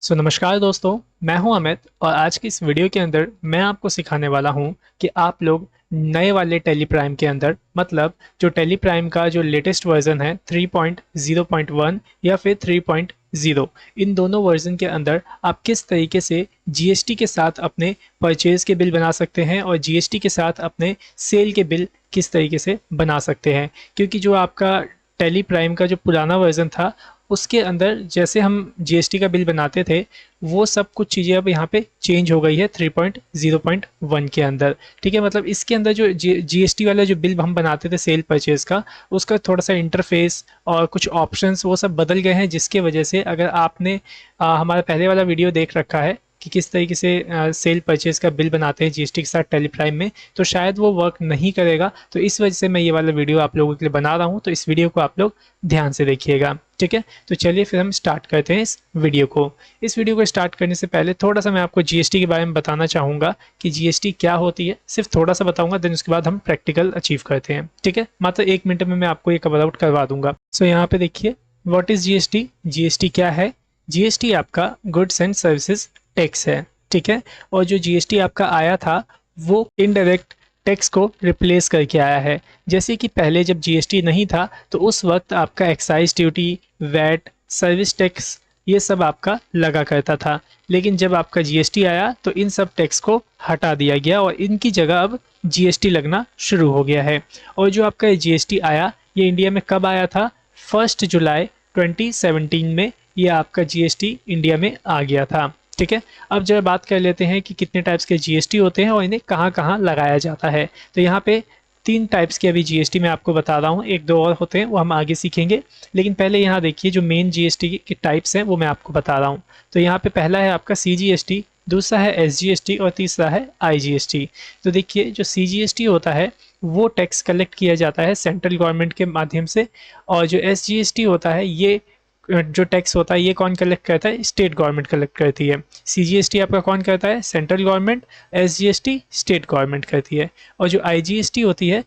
नमस्कार दोस्तों, मैं हूं अमित और आज की इस वीडियो के अंदर मैं आपको सिखाने वाला हूं कि आप लोग नए वाले टेली प्राइम के अंदर मतलब जो टेली प्राइम का जो लेटेस्ट वर्जन है 3.0.1 या फिर 3.0, इन दोनों वर्जन के अंदर आप किस तरीके से जीएसटी के साथ अपने परचेज के बिल बना सकते हैं और जीएसटी के साथ अपने सेल के बिल किस तरीके से बना सकते हैं। क्योंकि जो आपका टेली प्राइम का जो पुराना वर्जन था उसके अंदर जैसे हम जीएसटी का बिल बनाते थे वो सब कुछ चीज़ें अब यहाँ पे चेंज हो गई है 3.0.1 के अंदर। ठीक है, मतलब इसके अंदर जो जीएसटी वाला जो बिल हम बनाते थे सेल परचेज का, उसका थोड़ा सा इंटरफेस और कुछ ऑप्शंस वो सब बदल गए हैं, जिसके वजह से अगर आपने हमारा पहले वाला वीडियो देख रखा है कि किस तरीके से सेल परचेज का बिल बनाते हैं जीएसटी के साथ टेली प्राइम में, तो शायद वो वर्क नहीं करेगा। तो इस वजह से मैं ये वाला वीडियो आप लोगों के लिए बना रहा हूँ, तो इस वीडियो को आप लोग ध्यान से देखिएगा। ठीक है, तो चलिए फिर हम स्टार्ट करते हैं इस वीडियो को। इस वीडियो को स्टार्ट करने से पहले थोड़ा सा मैं आपको जीएसटी के बारे में बताना चाहूँगा कि जीएसटी क्या होती है। सिर्फ थोड़ा सा बताऊंगा, देन उसके बाद हम प्रैक्टिकल अचीव करते हैं। ठीक है, मात्र 1 मिनट में मैं आपको ये कवर आउट करवा दूंगा। यहाँ पे देखिए, व्हाट इज जीएसटी। जीएसटी क्या है? जीएसटी आपका गुड्स एंड सर्विसेज टैक्स है। ठीक है, और जो जीएसटी आपका आया था वो इनडायरेक्ट टैक्स को रिप्लेस करके आया है। जैसे कि पहले जब जीएसटी नहीं था तो उस वक्त आपका excise duty, VAT, service tax ये सब आपका लगा करता था। लेकिन जब आपका जीएसटी आया तो इन सब टैक्स को हटा दिया गया और इनकी जगह अब जीएसटी लगना शुरू हो गया है। और जो आपका जीएसटी आया ये इंडिया में कब आया था? 1 जुलाई 2017 में ये आपका जीएसटी इंडिया में आ गया था। ठीक है, अब जब बात कर लेते हैं कि कितने टाइप्स के जीएसटी होते हैं और इन्हें कहाँ कहाँ लगाया जाता है। तो यहाँ पे 3 टाइप्स के अभी जीएसटी मैं आपको बता रहा हूँ, 1-2 और होते हैं वो हम आगे सीखेंगे। लेकिन पहले यहाँ देखिए जो मेन जीएसटी के टाइप्स हैं वो मैं आपको बता रहा हूँ। तो यहाँ पे पहला है आपका सीजीएसटी, दूसरा है एसजीएसटी और तीसरा है आईजीएसटी। तो देखिए जो सीजीएसटी होता है वो टैक्स कलेक्ट किया जाता है सेंट्रल गवर्नमेंट के माध्यम से, और जो एसजीएसटी होता है ये जो टैक्स होता है ये कौन कलेक्ट करता है? स्टेट गवर्नमेंट कलेक्ट करती है। सीजीएसटी आपका कौन करता है? Central government. SGST state government करती है। और जो आईजीएसटी होती है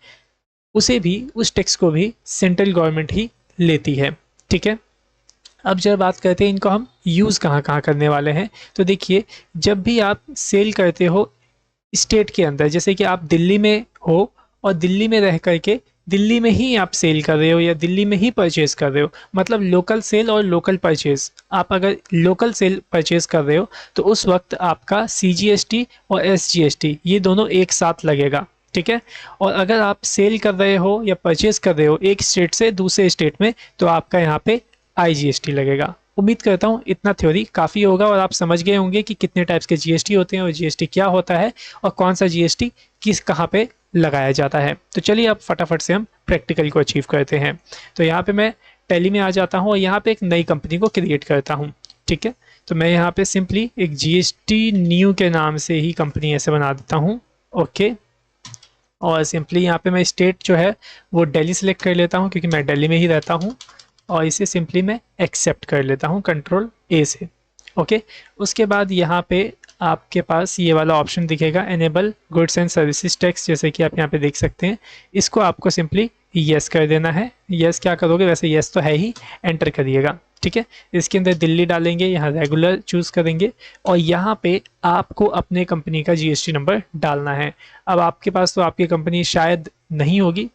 उसे भी, उस टैक्स को भी सेंट्रल गवर्नमेंट ही लेती है। ठीक है, अब जब बात करते हैं इनको हम यूज़ कहाँ कहाँ करने वाले हैं, तो देखिए जब भी आप सेल करते हो स्टेट के अंदर, जैसे कि आप दिल्ली में हो और दिल्ली में रह करके दिल्ली में ही आप सेल कर रहे हो या दिल्ली में ही परचेज कर रहे हो, मतलब लोकल सेल और लोकल परचेज। आप अगर लोकल सेल परचेज कर रहे हो तो उस वक्त आपका सीजीएसटी और एसजीएसटी ये दोनों एक साथ लगेगा। ठीक है, और अगर आप सेल कर रहे हो या परचेज कर रहे हो एक स्टेट से दूसरे स्टेट में तो आपका यहाँ पे आईजीएसटी लगेगा। उम्मीद करता हूँ इतना थ्योरी काफ़ी होगा और आप समझ गए होंगे कि कितने टाइप्स के जीएसटी होते हैं और जीएसटी क्या होता है और कौन सा जीएसटी किस कहाँ पे लगाया जाता है। तो चलिए अब फटाफट से हम प्रैक्टिकल को अचीव करते हैं। तो यहाँ पे मैं टैली में आ जाता हूँ और यहाँ पे एक नई कंपनी को क्रिएट करता हूँ। ठीक है, तो मैं यहाँ पे सिंपली एक जीएसटी न्यू के नाम से ही कंपनी ऐसे बना देता हूँ। ओके, और सिंपली यहाँ पे मैं स्टेट जो है वो दिल्ली सेलेक्ट कर लेता हूँ क्योंकि मैं दिल्ली में ही रहता हूँ, और इसे सिंपली मैं एक्सेप्ट कर लेता हूँ कंट्रोल ए से। ओके, उसके बाद यहाँ पे आपके पास ये वाला ऑप्शन दिखेगा enable goods and services tax, जैसे कि आप यहाँ पे देख सकते हैं। इसको आपको सिंपली यस कर देना है। यस क्या करोगे, वैसे यस तो है ही, एंटर करिएगा। ठीक है, इसके अंदर दिल्ली डालेंगे, यहाँ रेगुलर चूज़ करेंगे और यहाँ पे आपको अपने कंपनी का जीएसटी नंबर डालना है। अब आपके पास तो आपकी कंपनी शायद नहीं होगी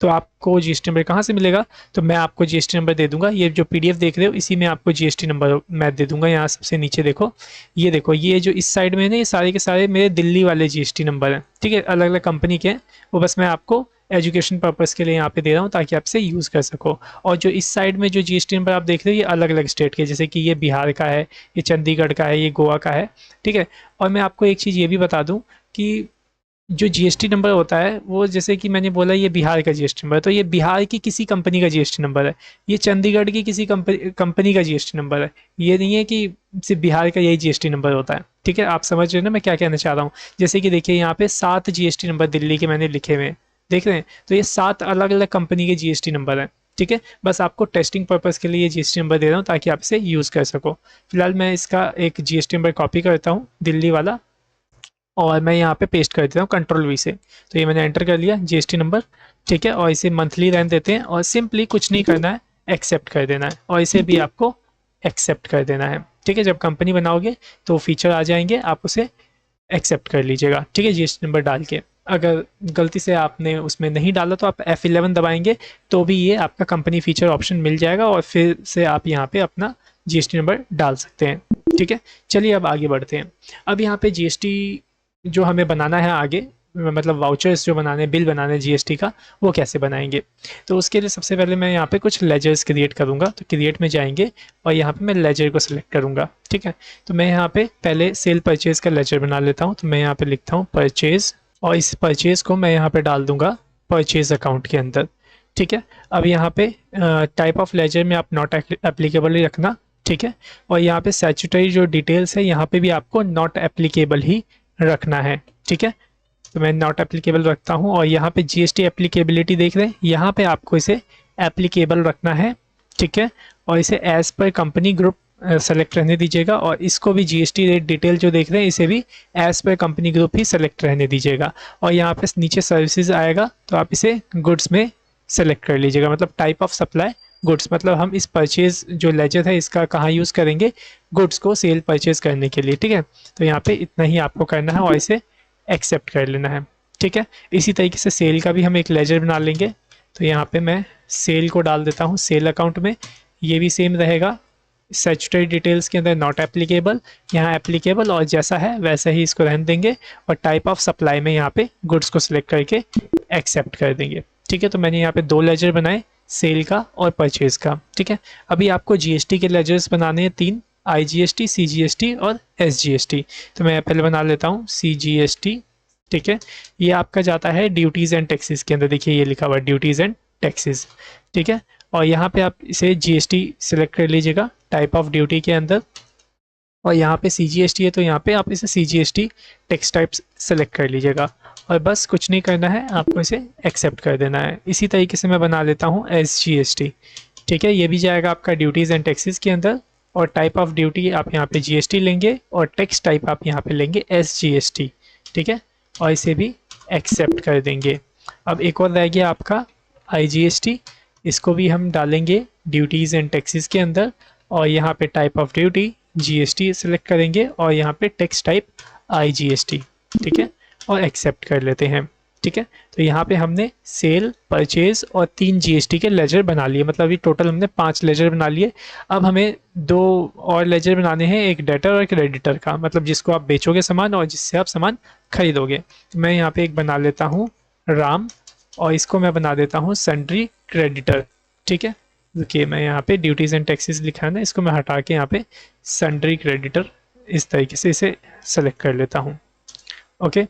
तो आपको जीएसटी नंबर कहाँ से मिलेगा? तो मैं आपको जीएसटी नंबर दे दूंगा। ये जो पीडीएफ देख रहे हो इसी में आपको जीएसटी नंबर मैं दे दूंगा। यहाँ सबसे नीचे देखो, ये देखो, ये जो इस साइड में है ना, ये सारे के सारे मेरे दिल्ली वाले जीएसटी नंबर हैं। ठीक है, अलग अलग कंपनी के हैं, वो बस मैं आपको एजुकेशन पर्पज़ के लिए यहाँ पे दे रहा हूँ ताकि आपसे यूज़ कर सको। और जो इस साइड में जो जीएसटी नंबर आप देख रहे हो ये अलग अलग स्टेट के, जैसे कि ये बिहार का है, ये चंडीगढ़ का है, ये गोवा का है। ठीक है, और मैं आपको एक चीज़ ये भी बता दूँ कि जो जीएसटी नंबर होता है वो, जैसे कि मैंने बोला ये बिहार का जीएसटी नंबर है तो ये बिहार की किसी कंपनी का जीएसटी नंबर है। ये चंडीगढ़ की किसी कंपनी का जीएसटी नंबर है। ये नहीं है कि सिर्फ बिहार का यही जीएसटी नंबर होता है। ठीक है, आप समझ रहे हैं ना मैं क्या कहना चाह रहा हूँ? जैसे कि देखिए यहाँ पे 7 जीएसटी नंबर दिल्ली के मैंने लिखे हुए हैं, देख रहे हैं? तो ये 7 अलग अलग कंपनी के जीएसटी नंबर हैं। ठीक है, बस आपको टेस्टिंग पर्पज़ के लिए ये जीएसटी नंबर दे रहा हूँ ताकि आप इसे यूज़ कर सको। फिलहाल मैं इसका एक जीएसटी नंबर कॉपी करता हूँ दिल्ली वाला और मैं यहाँ पे पेस्ट कर देता हूँ कंट्रोल वी से। तो ये मैंने एंटर कर लिया जीएसटी नंबर। ठीक है, और इसे मंथली रहने देते हैं और सिंपली कुछ नहीं करना है, एक्सेप्ट कर देना है और इसे भी आपको एक्सेप्ट कर देना है। ठीक है, जब कंपनी बनाओगे तो फीचर आ जाएंगे, आप उसे एक्सेप्ट कर लीजिएगा, ठीक है, जीएसटी नंबर डाल के। अगर गलती से आपने उसमें नहीं डाला तो आप F11 दबाएंगे तो भी ये आपका कंपनी फीचर ऑप्शन मिल जाएगा और फिर से आप यहाँ पे अपना जीएसटी नंबर डाल सकते हैं, ठीक है। चलिए अब आगे बढ़ते हैं। अब यहाँ पे जीएसटी जो हमें बनाना है आगे, मतलब वाउचर्स जो बनाने, बिल बनाने जीएसटी का, वो कैसे बनाएंगे। तो उसके लिए सबसे पहले मैं यहाँ पे कुछ लेजर्स क्रिएट करूँगा। तो क्रिएट में जाएंगे और यहाँ पे मैं लेजर को सिलेक्ट करूँगा, ठीक है। तो मैं यहाँ पे पहले सेल परचेज का लेजर बना लेता हूँ। तो मैं यहाँ पे लिखता हूँ परचेज, और इस परचेज को मैं यहाँ पे डाल दूंगा परचेज अकाउंट के अंदर, ठीक है। अब यहाँ पे टाइप ऑफ लेजर में आप नॉट एप्लीकेबल ही रखना, ठीक है। और यहाँ पे स्टैट्यूटरी जो डिटेल्स है यहाँ पे भी आपको नॉट एप्लीकेबल ही रखना है, ठीक है। तो मैं नॉट एप्लीकेबल रखता हूँ। और यहाँ पे जीएसटी एप्लीकेबिलिटी देख रहे हैं, यहाँ पे आपको इसे एप्लीकेबल रखना है, ठीक है। और इसे as per company group select रहने दीजिएगा। और इसको भी जीएसटी रेट डिटेल जो देख रहे हैं इसे भी एज पर कंपनी ग्रुप ही सेलेक्ट रहने दीजिएगा। और यहाँ पे नीचे सर्विसेज आएगा तो आप इसे गुड्स में सेलेक्ट कर लीजिएगा, मतलब टाइप ऑफ सप्लाई गुड्स, मतलब हम इस परचेज जो लेजर है इसका कहाँ यूज़ करेंगे, गुड्स को सेल परचेज करने के लिए, ठीक है। तो यहाँ पे इतना ही आपको करना है और इसे एक्सेप्ट कर लेना है, ठीक है। इसी तरीके से सेल का भी हम एक लेजर बना लेंगे। तो यहाँ पे मैं सेल को डाल देता हूँ सेल अकाउंट में, ये भी सेम रहेगा, स्टैट्यूटरी डिटेल्स के अंदर नॉट एप्लीकेबल, यहाँ एप्लीकेबल, और जैसा है वैसा ही इसको रहने देंगे। और टाइप ऑफ सप्लाई में यहाँ पे गुड्स को सिलेक्ट करके एक्सेप्ट कर देंगे, ठीक है। तो मैंने यहाँ पे 2 लेजर बनाए, सेल का और परचेज का, ठीक है। अभी आपको जीएसटी के लेजर्स बनाने हैं 3, आईजीएसटी, सीजीएसटी और एसजीएसटी। तो मैं पहले बना लेता हूँ सीजीएसटी, ठीक है। ये आपका जाता है ड्यूटीज़ एंड टैक्सेस के अंदर, देखिए ये लिखा हुआ है ड्यूटीज़ एंड टैक्सेस, ठीक है। और यहाँ पे आप इसे जीएसटी सिलेक्ट कर लीजिएगा टाइप ऑफ ड्यूटी के अंदर। और यहाँ पे सीजीएसटी है तो यहाँ पे आप इसे सीजीएसटी टैक्स टाइप्स सेलेक्ट कर लीजिएगा। और बस कुछ नहीं करना है, आपको इसे एक्सेप्ट कर देना है। इसी तरीके से मैं बना लेता हूँ एसजीएसटी, ठीक है। ये भी जाएगा आपका ड्यूटीज़ एंड टैक्सेस के अंदर। और टाइप ऑफ ड्यूटी आप यहाँ पे जीएसटी लेंगे और टैक्स टाइप आप यहाँ पे लेंगे एसजीएसटी, ठीक है। और इसे भी एक्सेप्ट कर देंगे। अब एक और रह गया आपका आईजीएसटी, इसको भी हम डालेंगे ड्यूटीज़ एंड टैक्सेस के अंदर। और यहाँ पे type of duty GST select करेंगे और यहाँ पे टैक्स टाइप आईजीएसटी, ठीक है। और एक्सेप्ट कर लेते हैं, ठीक है। तो यहाँ पे हमने सेल, परचेज और 3 जीएसटी के लेजर बना लिए, मतलब ये टोटल हमने 5 लेजर बना लिए। अब हमें 2 और लेजर बनाने हैं, एक डेटर और एक क्रेडिटर का, मतलब जिसको आप बेचोगे सामान और जिससे आप सामान खरीदोगे। तो मैं यहाँ पे एक बना लेता हूँ राम, और इसको मैं बना देता हूँ सन्ड्री क्रेडिटर, ठीक है। देखिए मैं यहाँ पे ड्यूटीज़ एंड टैक्सेस लिखा है ना, इसको मैं हटा के यहाँ पे सन्ड्री क्रेडिटर इस तरीके से इसे सेलेक्ट कर लेता हूँ, ओके।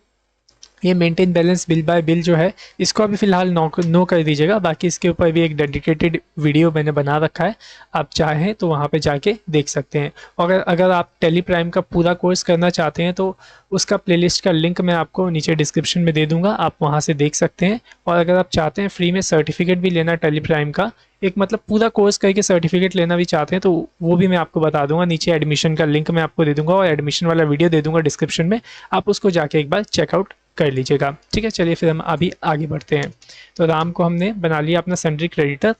ये maintain balance bill bye bill जो है इसको अभी फ़िलहाल नो कर दीजिएगा, बाकी इसके ऊपर भी एक डेडिकेटेड वीडियो मैंने बना रखा है, आप चाहें तो वहाँ पे जाके देख सकते हैं। और अगर आप टेली प्राइम का पूरा कोर्स करना चाहते हैं तो उसका प्लेलिस्ट का लिंक मैं आपको नीचे डिस्क्रिप्शन में दे दूँगा, आप वहाँ से देख सकते हैं। और अगर आप चाहते हैं फ्री में सर्टिफिकेट भी लेना टेली प्राइम का, एक मतलब पूरा कोर्स करके सर्टिफिकेट लेना भी चाहते हैं तो वो भी मैं आपको बता दूंगा, नीचे एडमिशन का लिंक मैं आपको दे दूंगा और एडमिशन वाला वीडियो दे दूंगा डिस्क्रिप्शन में, आप उसको जाके एक बार चेकआउट कर लीजिएगा, ठीक है। चलिए फिर हम अभी आगे बढ़ते हैं। तो राम को हमने बना लिया अपना सन्ड्री क्रेडिटर,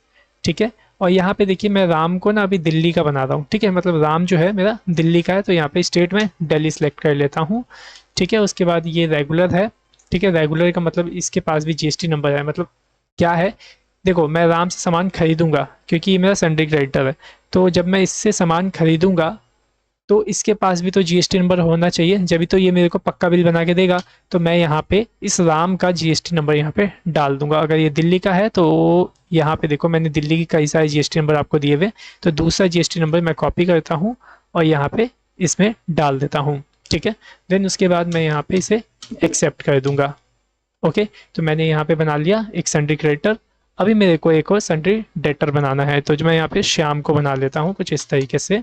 ठीक है। और यहाँ पे देखिए मैं राम को ना अभी दिल्ली का बना रहा हूँ, ठीक है, मतलब राम जो है मेरा दिल्ली का है, तो यहाँ पे स्टेट में दिल्ली सेलेक्ट कर लेता हूँ, ठीक है। उसके बाद ये रेगुलर है, ठीक है, रेगुलर का मतलब इसके पास भी जीएसटी नंबर है, मतलब क्या है, देखो मैं राम से सामान खरीदूंगा क्योंकि ये मेरा सन्ड्री क्रेडिटर है, तो जब मैं इससे सामान खरीदूंगा तो इसके पास भी तो जीएसटी नंबर होना चाहिए, जब भी तो ये मेरे को पक्का बिल बना के देगा। तो मैं यहाँ पे इस राम का जीएसटी नंबर यहाँ पे डाल दूंगा। अगर ये दिल्ली का है तो यहाँ पे देखो मैंने दिल्ली की कई सारे जीएसटी नंबर आपको दिए हुए, तो दूसरा जीएसटी नंबर मैं कॉपी करता हूँ और यहाँ पे इसमें डाल देता हूँ, ठीक है। देन उसके बाद मैं यहाँ पे इसे एक्सेप्ट कर दूंगा, ओके। तो मैंने यहाँ पे बना लिया एक सन्ड्री क्रेडिटर। अभी मेरे को एक और सन्ड्री डेटर बनाना है, तो जो मैं यहाँ पे श्याम को बना लेता हूँ कुछ इस तरीके से,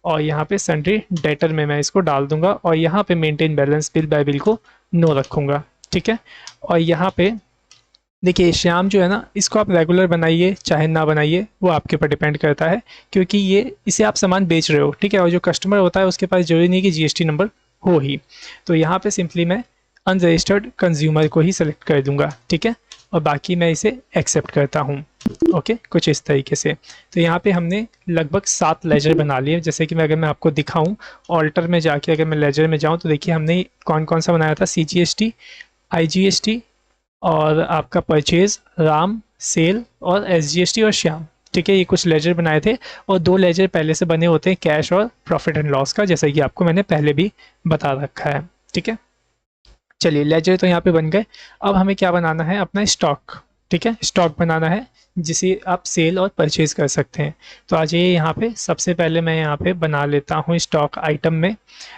और यहाँ पे सन्ड्री डेटर में मैं इसको डाल दूंगा और यहाँ पे maintain balance bill bye bill को नो रखूँगा, ठीक है। और यहाँ पे देखिए श्याम जो है ना, इसको आप रेगुलर बनाइए चाहे ना बनाइए, वो आपके ऊपर डिपेंड करता है, क्योंकि ये इसे आप सामान बेच रहे हो, ठीक है। और जो कस्टमर होता है उसके पास जरूरी नहीं कि जीएसटी नंबर हो ही, तो यहाँ पे सिंपली मैं अनरजिस्टर्ड कंज्यूमर को ही सेलेक्ट कर दूंगा, ठीक है। और बाकी मैं इसे एक्सेप्ट करता हूँ। ओके, कुछ इस तरीके से। तो यहाँ पे हमने लगभग 7 लेजर बना लिए। जैसे कि अगर मैं आपको दिखाऊं, ऑल्टर में जाके अगर मैं लेजर में जाऊं तो देखिए हमने कौन कौन सा बनाया था, CGST, IGST और आपका परचेज, राम, सेल और SGST और श्याम। ठीक है, ये कुछ लेजर बनाए थे और 2 लेजर पहले से बने होते हैं कैश और प्रॉफिट एंड लॉस का, जैसा कि आपको मैंने पहले भी बता रखा है। ठीक है, चलिए लेजर तो यहाँ पे बन गए। अब हमें क्या बनाना है, अपना स्टॉक। ठीक है, स्टॉक बनाना है जिसे आप सेल और परचेज कर सकते हैं। तो आ जाइए यहाँ पे, सबसे पहले मैं यहाँ पे बना लेता हूँ स्टॉक आइटम में।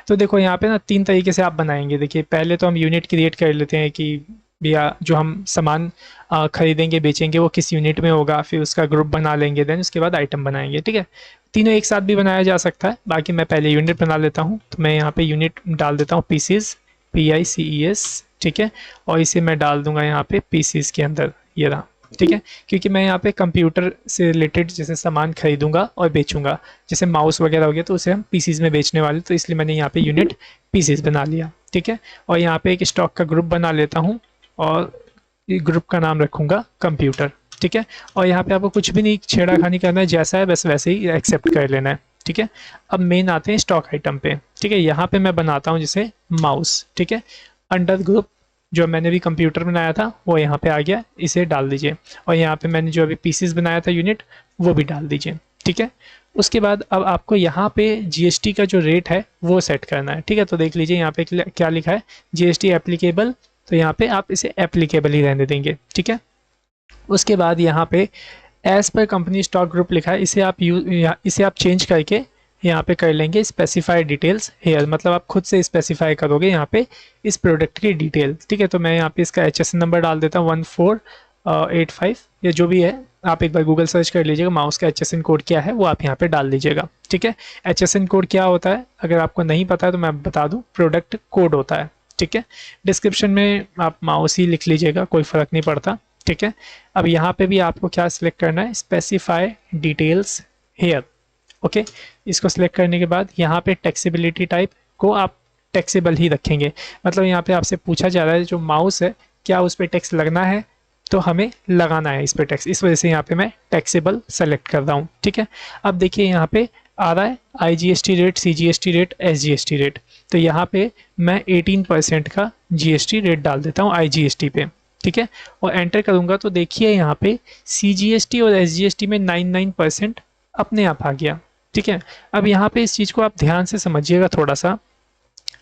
तो देखो यहाँ पे ना 3 तरीके से आप बनाएंगे। देखिए पहले तो हम यूनिट क्रिएट कर लेते हैं कि भैया जो हम सामान खरीदेंगे बेचेंगे वो किस यूनिट में होगा, फिर उसका ग्रुप बना लेंगे, देन उसके बाद आइटम बनाएंगे। ठीक है, तीनों एक साथ भी बनाया जा सकता है, बाकी मैं पहले यूनिट बना लेता हूँ। तो मैं यहाँ पे यूनिट डाल देता हूँ पीसीज, PICES। ठीक है, और इसे मैं डाल दूंगा यहाँ पे पीसीज के अंदर, ये रहा। ठीक है, क्योंकि मैं यहाँ पे कंप्यूटर से रिलेटेड जैसे सामान खरीदूंगा और बेचूंगा, जैसे माउस वगैरह हो गया तो उसे हम पीसीज में बेचने वाले, तो इसलिए मैंने यहाँ पे यूनिट पीसीज बना लिया। ठीक है, और यहाँ पे एक स्टॉक का ग्रुप बना लेता हूँ और ग्रुप का नाम रखूंगा कंप्यूटर। ठीक है, और यहाँ पे आपको कुछ भी नहीं छेड़ाखानी करना है, जैसा है बस वैसे ही एक्सेप्ट कर लेना है। ठीक है, अब मेन आते हैं स्टॉक आइटम पे। ठीक है, यहाँ पे मैं बनाता हूँ जैसे माउस। ठीक है, अंडर ग्रुप जो मैंने भी कंप्यूटर बनाया था वो यहाँ पे आ गया, इसे डाल दीजिए। और यहाँ पे मैंने जो अभी पीसीस बनाया था यूनिट, वो भी डाल दीजिए। ठीक है, उसके बाद अब आपको यहाँ पे GST का जो रेट है वो सेट करना है। ठीक है, तो देख लीजिए यहाँ पे क्या लिखा है, GST एप्लीकेबल। तो यहाँ पे आप इसे एप्लीकेबल ही रहने देंगे। ठीक है, उसके बाद यहाँ पे as per company stock group लिखा है, इसे आप चेंज करके यहाँ पे कर लेंगे स्पेसिफाई डिटेल्स हेयर, मतलब आप खुद से स्पेसिफाई करोगे यहाँ पे इस प्रोडक्ट की डिटेल। ठीक है, तो मैं यहाँ पे इसका HSN नंबर डाल देता हूँ 1485 या जो भी है, आप एक बार गूगल सर्च कर लीजिएगा माउस का HSN कोड क्या है, वो आप यहाँ पे डाल दीजिएगा। ठीक है, HSN कोड क्या होता है अगर आपको नहीं पता है तो मैं बता दूँ, प्रोडक्ट कोड होता है। ठीक है, डिस्क्रिप्शन में आप माउस ही लिख लीजिएगा, कोई फ़र्क नहीं पड़ता। ठीक है, अब यहाँ पे भी आपको क्या सिलेक्ट करना है, स्पेसिफाई डिटेल्स हेयर। ओके, इसको सिलेक्ट करने के बाद यहाँ पे टैक्सेबिलिटी टाइप को आप टैक्सेबल ही रखेंगे, मतलब यहाँ पे आपसे पूछा जा रहा है जो माउस है क्या उस पर टैक्स लगना है, तो हमें लगाना है इस पर टैक्स, इस वजह से यहाँ पे मैं टैक्सेबल सेलेक्ट कर रहा हूँ। ठीक है, अब देखिए यहाँ पे आ रहा है IGST rate, CGST rate, SGST rate. तो यहाँ पे मैं 18% का GST रेट डाल देता हूँ IGST पे। ठीक है, और एंटर करूँगा तो देखिए यहाँ पे CGST और SGST में 99% अपने आप आ गया। ठीक है, अब यहाँ पे इस चीज़ को आप ध्यान से समझिएगा थोड़ा सा,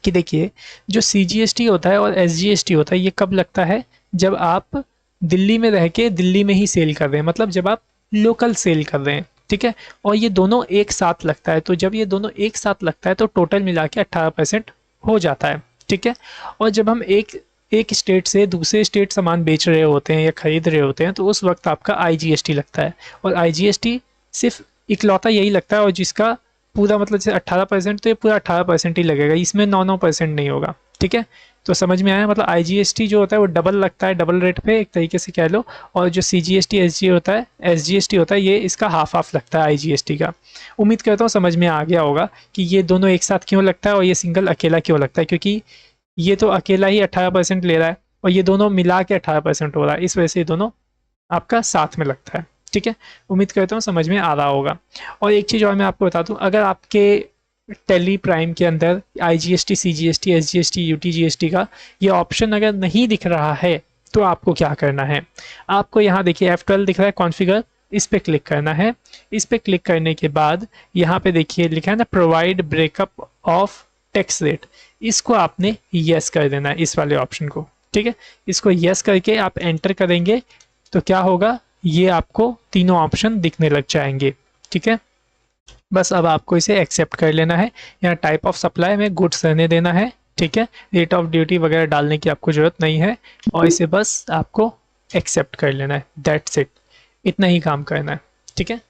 कि देखिए जो CGST होता है और SGST होता है ये कब लगता है, जब आप दिल्ली में रह के दिल्ली में ही सेल कर रहे हैं, मतलब जब आप लोकल सेल कर रहे हैं। ठीक है, और ये दोनों एक साथ लगता है, तो जब ये दोनों एक साथ लगता है तो टोटल मिला के 18% हो जाता है। ठीक है, और जब हम एक स्टेट से दूसरे स्टेट सामान बेच रहे होते हैं या खरीद रहे होते हैं तो उस वक्त आपका IGST लगता है, और IGST सिर्फ इकलौता यही लगता है, और जिसका पूरा मतलब जैसे 18%, तो ये पूरा 18% ही लगेगा, इसमें 9% नहीं होगा। ठीक है, तो समझ में आया, मतलब IGST जो होता है वो डबल लगता है, डबल रेट पे एक तरीके से कह लो, और जो CGST SGST होता है ये इसका हाफ लगता है IGST का। उम्मीद करता हूँ समझ में आ गया होगा कि ये दोनों एक साथ क्यों लगता है और ये सिंगल अकेला क्यों लगता है, क्योंकि ये तो अकेला ही 18% ले रहा है और ये दोनों मिला के 18% हो रहा है, इस वजह से ये दोनों आपका साथ में लगता है। ठीक है, उम्मीद करता हूँ समझ में आ रहा होगा। और एक चीज़ और मैं आपको बता दूँ, अगर आपके टेली प्राइम के अंदर IGST, CGST, SGST, UTGST का ये ऑप्शन अगर नहीं दिख रहा है तो आपको क्या करना है, आपको यहाँ देखिए F12 दिख रहा है कॉन्फ़िगर, इस पे क्लिक करना है। इस पे क्लिक करने के बाद यहाँ पे देखिए लिखा है ना provide breakup of tax rate, इसको आपने यस कर देना है, इस वाले ऑप्शन को। ठीक है, इसको यस करके आप एंटर करेंगे तो क्या होगा, ये आपको तीनों ऑप्शन दिखने लग जाएंगे। ठीक है, बस अब आपको इसे एक्सेप्ट कर लेना है। यहाँ टाइप ऑफ सप्लाई में गुड्स रहने देना है। ठीक है, रेट ऑफ ड्यूटी वगैरह डालने की आपको ज़रूरत नहीं है, और इसे बस आपको एक्सेप्ट कर लेना है, दैट्स इट, इतना ही काम करना है। ठीक है,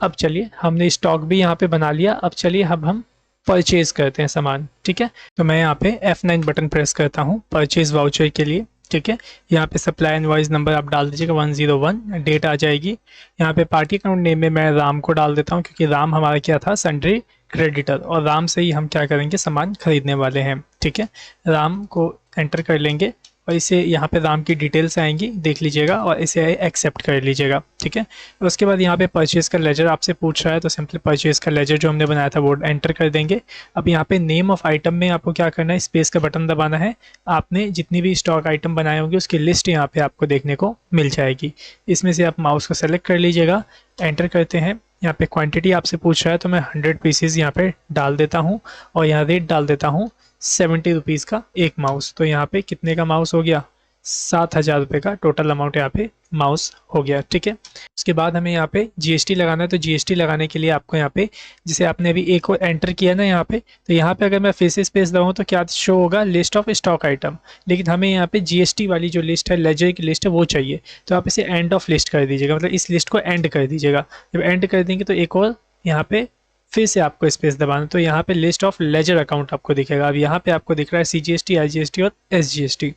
अब चलिए हमने स्टॉक भी यहाँ पे बना लिया, अब चलिए अब हम परचेज करते हैं सामान। ठीक है, तो मैं यहाँ पे F9 बटन प्रेस करता हूँ परचेज वाउचर के लिए। ठीक है, यहाँ पे सप्लाई इनवॉइस नंबर आप डाल दीजिएगा 101, डेट आ जाएगी। यहाँ पे पार्टी अकाउंट नेम में मैं राम को डाल देता हूँ, क्योंकि राम हमारा क्या था, सन्ड्री क्रेडिटर, और राम से ही हम क्या करेंगे, सामान खरीदने वाले हैं। ठीक है, राम को एंटर कर लेंगे, और इसे यहाँ पे राम की डिटेल्स आएंगी, देख लीजिएगा और इसे एक्सेप्ट कर लीजिएगा, ठीक है। उसके बाद यहाँ पे परचेज का लेजर आपसे पूछ रहा है, तो सिंपली परचेज का लेजर जो हमने बनाया था वो एंटर कर देंगे। अब यहाँ पे नेम ऑफ आइटम में आपको क्या करना है, स्पेस का बटन दबाना है। आपने जितनी भी स्टॉक आइटम बनाए होंगे उसकी लिस्ट यहाँ पे आपको देखने को मिल जाएगी। इसमें से आप माउस को सेलेक्ट कर लीजिएगा, एंटर करते हैं। यहाँ पे क्वांटिटी आपसे पूछ रहा है तो मैं 100 पीसीज यहाँ पे डाल देता हूँ और यहाँ रेट डाल देता हूँ 70 रुपीज़ का एक माउस। तो यहाँ पे कितने का माउस हो गया, 7,000 रुपये का टोटल अमाउंट यहाँ पे माउस हो गया, ठीक है। उसके बाद हमें यहाँ पे जीएसटी लगाना है, तो जीएसटी लगाने के लिए आपको यहाँ पे जैसे आपने अभी एक और एंटर किया ना यहाँ पे, तो यहाँ पे अगर मैं फिर से स्पेस दबाऊँ तो क्या शो होगा, लिस्ट ऑफ स्टॉक आइटम। लेकिन हमें यहाँ पे जीएसटी वाली जो लिस्ट है, लेजर की लिस्ट है, वो चाहिए। तो आप इसे एंड ऑफ लिस्ट कर दीजिएगा, मतलब इस लिस्ट को एंड कर दीजिएगा। जब एंड कर देंगे तो एक और यहाँ पे फिर से आपको स्पेस दबाना, तो यहाँ पे लिस्ट ऑफ लेजर अकाउंट आपको दिखेगा। अब यहाँ पे आपको दिख रहा है सीजीएसटी, आईजीएसटी और एसजीएसटी,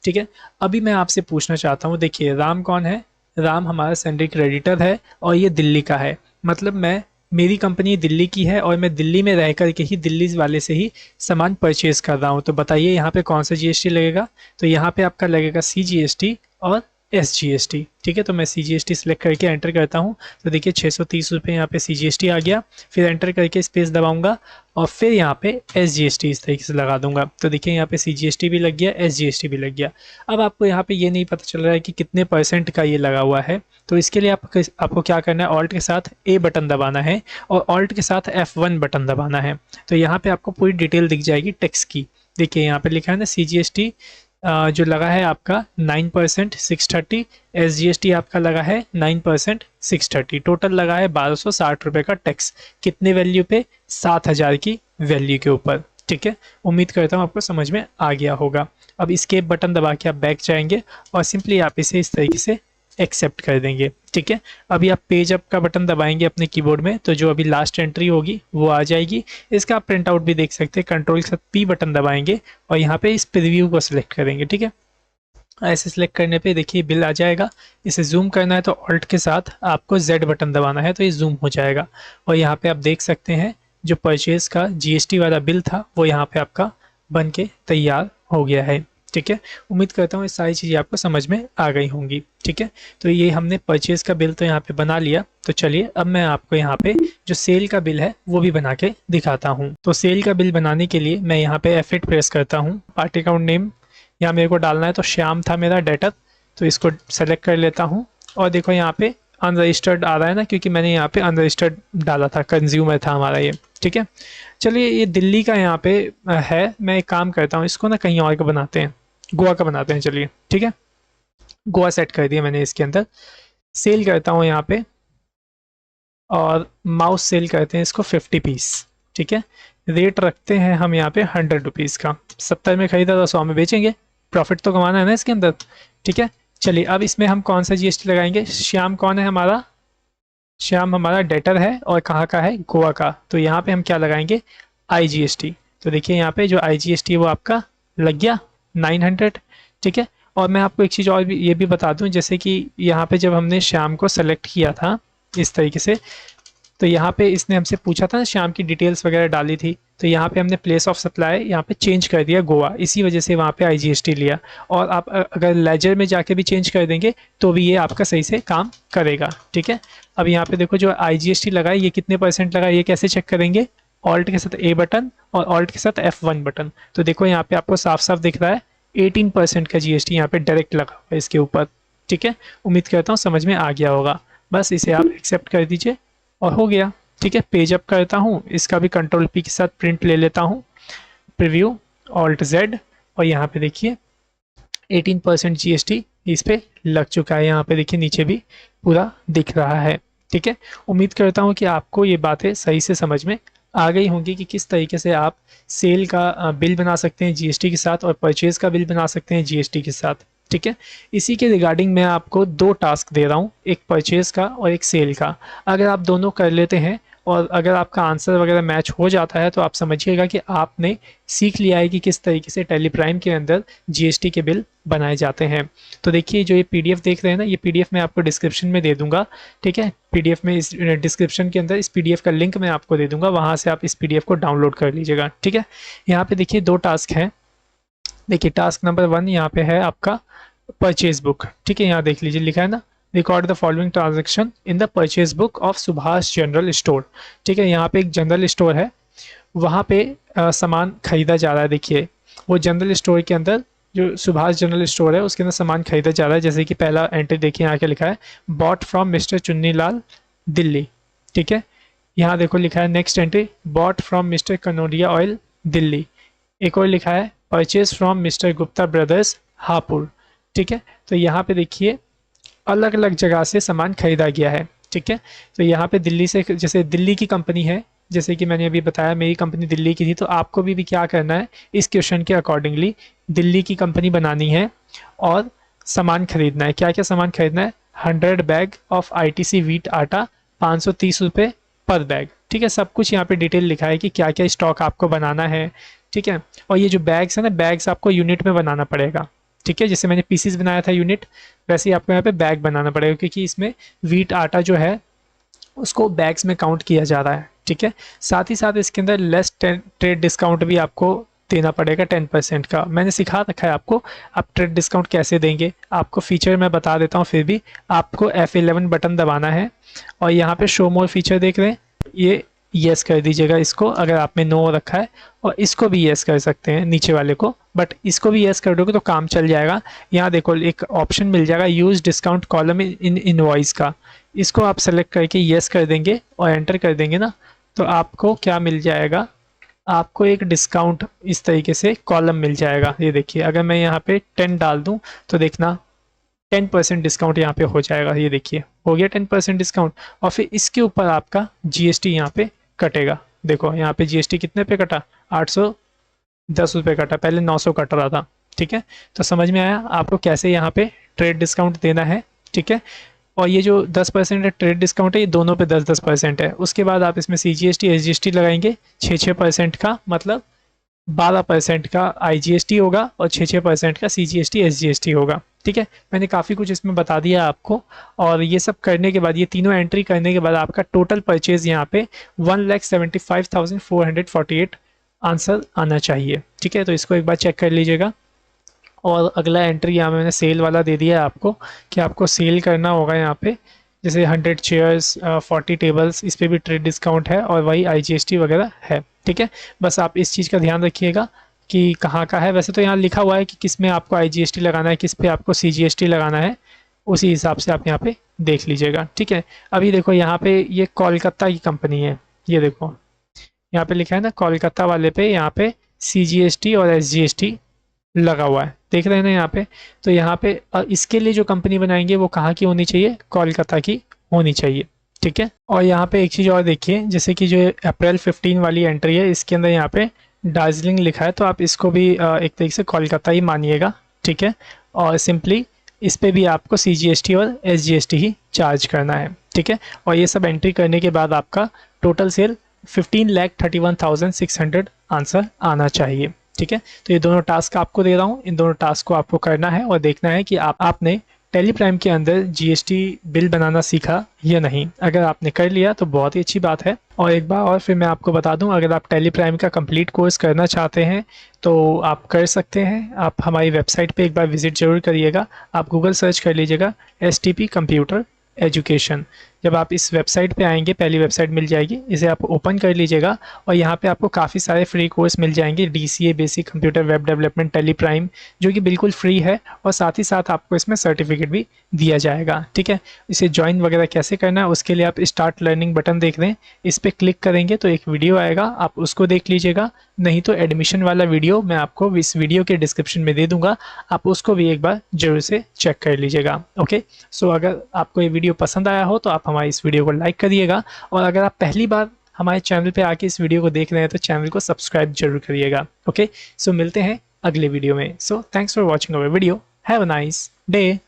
ठीक है। अभी मैं आपसे पूछना चाहता हूँ, देखिए राम कौन है, राम हमारा सैलरी क्रेडिटर है और ये दिल्ली का है। मतलब मेरी कंपनी दिल्ली की है और मैं दिल्ली में रह करके ही दिल्ली वाले से ही सामान परचेज कर रहा हूँ। तो बताइए यहाँ पे कौन सा जीएसटी लगेगा, तो यहाँ पे आपका लगेगा सीजीएसटी और एसजीएसटी, ठीक है। तो मैं सीजीएसटी सेलेक्ट करके एंटर करता हूँ, तो देखिए 630 रुपये यहाँ पे सीजीएसटी आ गया। फिर एंटर करके स्पेस दबाऊंगा और फिर यहाँ पे एसजीएसटी इस तरीके से लगा दूंगा, तो देखिए यहाँ पे सीजीएसटी भी लग गया, एसजीएसटी भी लग गया। अब आपको यहाँ पे ये नहीं पता चल रहा है कि कितने % का ये लगा हुआ है, तो इसके लिए आपको क्या करना है, ऑल्ट के साथ ए बटन दबाना है और ऑल्ट के साथ F1 बटन दबाना है। तो यहाँ पे आपको पूरी डिटेल दिख जाएगी टैक्स की। देखिए यहाँ पे लिखा है ना सीजीएसटी जो लगा है आपका 9% 630, एसजीएसटी आपका लगा है 9% 630, टोटल लगा है 1260 रुपये का टैक्स। कितने वैल्यू पे, 7,000 की वैल्यू के ऊपर, ठीक है। उम्मीद करता हूँ आपको समझ में आ गया होगा। अब इसकेप बटन दबा के आप बैक जाएंगे और सिंपली आप इसे इस तरीके से एक्सेप्ट कर देंगे, ठीक है। अभी आप पेज अप का बटन दबाएंगे अपने कीबोर्ड में, तो जो अभी लास्ट एंट्री होगी वो आ जाएगी। इसका आप प्रिंट आउट भी देख सकते हैं, कंट्रोल के साथ पी बटन दबाएंगे और यहाँ पे इस प्रीव्यू को सिलेक्ट करेंगे, ठीक है। ऐसे सिलेक्ट करने पे देखिए बिल आ जाएगा। इसे जूम करना है तो ऑल्ट के साथ आपको जेड बटन दबाना है, तो ये जूम हो जाएगा। और यहाँ पे आप देख सकते हैं जो परचेज का जीएसटी वाला बिल था वो यहाँ पे आपका बन के तैयार हो गया है, ठीक है। उम्मीद करता हूँ ये सारी चीज़ें आपको समझ में आ गई होंगी, ठीक है। तो ये हमने परचेज का बिल तो यहाँ पे बना लिया। तो चलिए अब मैं आपको यहाँ पे जो सेल का बिल है वो भी बना के दिखाता हूँ। तो सेल का बिल बनाने के लिए मैं यहाँ पे F8 प्रेस करता हूँ। पार्टी अकाउंट नेम यहाँ मेरे को डालना है, तो श्याम था मेरा डेटर, तो इसको सेलेक्ट कर लेता हूँ। और देखो यहाँ पे अनरजिस्टर्ड आ रहा है ना, क्योंकि मैंने यहाँ पे अनरजिस्टर्ड डाला था, कंज्यूमर था हमारा ये, ठीक है। चलिए ये दिल्ली का यहाँ पे है, मैं एक काम करता हूँ इसको ना कहीं और का बनाते हैं, गोवा का बनाते हैं, चलिए ठीक है। गोवा सेट कर दिया मैंने इसके अंदर। सेल करता हूँ यहाँ पे और माउस सेल करते हैं इसको 50 पीस, ठीक है। रेट रखते हैं हम यहाँ पे 100 रुपीज़ का। 70 में खरीदा तो 100 में बेचेंगे, प्रॉफिट तो कमाना है ना इसके अंदर, ठीक है। चलिए अब इसमें हम कौन सा जीएसटी लगाएंगे, श्याम कौन है हमारा, श्याम हमारा डेटर है और कहाँ का है, गोवा का। तो यहाँ पे हम क्या लगाएंगे, आईजीएसटी। तो देखिए यहाँ पे जो आईजीएसटी है वो आपका लग गया 900, ठीक है। और मैं आपको एक चीज़ और भी ये भी बता दूं, जैसे कि यहाँ पे जब हमने श्याम को सेलेक्ट किया था इस तरीके से, तो यहाँ पे इसने हमसे पूछा था ना, श्याम की डिटेल्स वगैरह डाली थी, तो यहाँ पे हमने प्लेस ऑफ सप्लाई यहाँ पे चेंज कर दिया गोवा, इसी वजह से वहाँ पे आईजीएसटी लिया। और आप अगर लेजर में जाके भी चेंज कर देंगे तो भी ये आपका सही से काम करेगा, ठीक है। अब यहाँ पे देखो जो आईजीएसटी लगा है ये कितने % लगा है, ये कैसे चेक करेंगे, ऑल्ट के साथ ए बटन और ऑल्ट के साथ F1 बटन। तो देखो यहाँ पे आपको साफ साफ दिख रहा है 18% का जीएसटी यहाँ पे डायरेक्ट लगा हुआ है इसके ऊपर, ठीक है। उम्मीद करता हूँ समझ में आ गया होगा। बस इसे आप एक्सेप्ट कर दीजिए और हो गया, ठीक है। पेज अप करता हूँ, इसका भी कंट्रोल पी के साथ प्रिंट ले लेता हूँ, प्रीव्यू ऑल्ट जेड, और यहाँ पे देखिए 18% जीएसटी इस पे लग चुका है। यहाँ पे देखिए नीचे भी पूरा दिख रहा है, ठीक है। उम्मीद करता हूँ कि आपको ये बातें सही से समझ में आ गई होंगी कि किस तरीके से आप सेल का बिल बना सकते हैं जीएसटी के साथ और परचेज का बिल बना सकते हैं जीएसटी के साथ, ठीक है। इसी के रिगार्डिंग मैं आपको 2 टास्क दे रहा हूँ, एक परचेज का और एक सेल का। अगर आप दोनों कर लेते हैं और अगर आपका आंसर वगैरह मैच हो जाता है तो आप समझिएगा कि आपने सीख लिया है कि किस तरीके से टेली प्राइम के अंदर जीएसटी के बिल बनाए जाते हैं। तो देखिए जो ये पीडीएफ देख रहे हैं ना, ये पीडीएफ मैं आपको डिस्क्रिप्शन में दे दूंगा, ठीक है। पीडीएफ में इस डिस्क्रिप्शन के अंदर इस पीडीएफ का लिंक मैं आपको दे दूंगा, वहाँ से आप इस पीडीएफ को डाउनलोड कर लीजिएगा, ठीक है। यहाँ पे देखिए 2 टास्क हैं। देखिए टास्क नंबर 1 यहाँ पे है आपका परचेज बुक। ठीक है, यहाँ देख लीजिए लिखा है ना, record the following transaction in the purchase book of Subhash general store. ठीक है, यहाँ पे एक जनरल स्टोर है, वहाँ पे सामान खरीदा जा रहा है। देखिए वो जनरल स्टोर के अंदर, जो सुभाष जनरल स्टोर है उसके अंदर सामान खरीदा जा रहा है। जैसे कि पहला एंट्री देखिए यहाँ के लिखा है bought from mister Chunni Lal Delhi. ठीक है, यहाँ देखो लिखा है next entry bought from mister Kanodia oil Delhi. एक और लिखा है purchase from mister Gupta brothers Hapur. ठीक है, तो यहाँ पे देखिए अलग अलग जगह से सामान खरीदा गया है। ठीक है, तो यहाँ पे दिल्ली से, जैसे दिल्ली की कंपनी है, जैसे कि मैंने अभी बताया मेरी कंपनी दिल्ली की थी, तो आपको भी क्या करना है इस क्वेश्चन के अकॉर्डिंगली दिल्ली की कंपनी बनानी है और सामान खरीदना है। क्या क्या सामान खरीदना है? 100 बैग ऑफ ITC वीट आटा, 530 रुपये पर बैग। ठीक है, सब कुछ यहाँ पे डिटेल लिखा है कि क्या क्या स्टॉक आपको बनाना है। ठीक है, और ये जो बैग्स है ना, बैग्स आपको यूनिट में बनाना पड़ेगा। ठीक है, जैसे मैंने पीसीस बनाया था यूनिट, वैसे ही आपको यहाँ पे बैग बनाना पड़ेगा, क्योंकि इसमें वीट आटा जो है उसको बैग्स में काउंट किया जा रहा है। ठीक है, साथ ही साथ इसके अंदर लेस ट्रेड डिस्काउंट भी आपको देना पड़ेगा 10% का। मैंने सिखा रखा है आपको आप ट्रेड डिस्काउंट कैसे देंगे, आपको फीचर मैं बता देता हूँ। फिर भी आपको F11 बटन दबाना है और यहाँ पे शो मोर फीचर देख रहे हैं, ये यस कर दीजिएगा इसको, अगर आपने नो रखा है, और इसको भी यस कर सकते हैं नीचे वाले को, बट इसको भी यस कर दोगे तो काम चल जाएगा। यहाँ देखो एक ऑप्शन मिल जाएगा use discount column in invoice का, इसको आप सेलेक्ट करके यस कर देंगे और एंटर कर देंगे ना, तो आपको क्या मिल जाएगा, आपको एक डिस्काउंट इस तरीके से कॉलम मिल जाएगा। ये देखिए अगर मैं यहाँ पे 10 डाल दूँ तो देखना 10% डिस्काउंट यहाँ पे हो जाएगा। ये देखिए हो गया 10% डिस्काउंट, और फिर इसके ऊपर आपका GST यहाँ पे कटेगा। देखो यहाँ पे GST कितने पे कटा, 810 रुपये कटा, पहले 900 कट रहा था। ठीक है, तो समझ में आया आपको कैसे यहाँ पे ट्रेड डिस्काउंट देना है। ठीक है, और ये जो 10% ट्रेड डिस्काउंट है ये दोनों पे 10-10% है। उसके बाद आप इसमें CGST SGST लगाएंगे 6-6% का, मतलब 12% का IGST होगा और 6-6% का CGST SGST होगा। ठीक है, मैंने काफ़ी कुछ इसमें बता दिया आपको, और ये सब करने के बाद, ये तीनों एंट्री करने के बाद आपका टोटल परचेज यहाँ पे 1,75,448 आंसर आना चाहिए। ठीक है, तो इसको एक बार चेक कर लीजिएगा। और अगला एंट्री यहाँ मैंने सेल वाला दे दिया है आपको, कि आपको सेल करना होगा यहाँ पे, जैसे 100 चेयर्स 40 टेबल्स, इस पर भी ट्रेड डिस्काउंट है और वही IGST वगैरह है। ठीक है, बस आप इस चीज़ का ध्यान रखिएगा कि कहाँ का है। वैसे तो यहाँ लिखा हुआ है कि किस में आपको IGST लगाना है, किस पे आपको CGST लगाना है, उसी हिसाब से आप यहाँ पे देख लीजिएगा। ठीक है, अभी देखो यहाँ पे ये कोलकाता की कंपनी है, ये देखो यहाँ पे लिखा है ना कोलकाता वाले पे, यहाँ पे CGST और SGST लगा हुआ है, देख रहे हैं ना यहाँ पे। तो यहाँ पे इसके लिए जो कंपनी बनाएंगे वो कहाँ की होनी चाहिए, कोलकाता की होनी चाहिए। ठीक है, और यहाँ पे एक चीज़ और देखिए, जैसे कि जो अप्रैल 15 वाली एंट्री है, इसके अंदर यहाँ पे दार्जिलिंग लिखा है, तो आप इसको भी एक तरीके से कोलकाता ही मानिएगा। ठीक है, और सिंपली इस पे भी आपको CGST और SGST ही चार्ज करना है। ठीक है, और ये सब एंट्री करने के बाद आपका टोटल सेल 15,31,600 आंसर आना चाहिए। ठीक है, तो ये दोनों टास्क आपको दे रहा हूँ, इन दोनों टास्क को आपको करना है और देखना है कि आपने टेली प्राइम के अंदर GST बिल बनाना सीखा या नहीं। अगर आपने कर लिया तो बहुत ही अच्छी बात है। और एक बार और फिर मैं आपको बता दूं, अगर आप टेली प्राइम का कंप्लीट कोर्स करना चाहते हैं तो आप कर सकते हैं। आप हमारी वेबसाइट पे एक बार विजिट जरूर करिएगा। आप गूगल सर्च कर लीजिएगा STP कंप्यूटर एजुकेशन। जब आप इस वेबसाइट पे आएंगे, पहली वेबसाइट मिल जाएगी, इसे आप ओपन कर लीजिएगा और यहाँ पे आपको काफ़ी सारे फ्री कोर्स मिल जाएंगे। DCA basic computer web development Tally Prime, जो कि बिल्कुल फ्री है, और साथ ही साथ आपको इसमें सर्टिफिकेट भी दिया जाएगा। ठीक है, इसे ज्वाइन वगैरह कैसे करना है उसके लिए आप स्टार्ट लर्निंग बटन देख रहे हैं, इस पर क्लिक करेंगे तो एक वीडियो आएगा, आप उसको देख लीजिएगा। नहीं तो एडमिशन वाला वीडियो मैं आपको इस वीडियो के डिस्क्रिप्शन में दे दूंगा, आप उसको भी एक बार जरूर से चेक कर लीजिएगा। ओके, सो अगर आपको ये वीडियो पसंद आया हो तो आप हमारी इस वीडियो को लाइक करिएगा, और अगर आप पहली बार हमारे चैनल पे आके इस वीडियो को देख रहे हैं तो चैनल को सब्सक्राइब जरूर करिएगा। ओके, सो मिलते हैं अगले वीडियो में। So thanks for watching our video, have a nice day.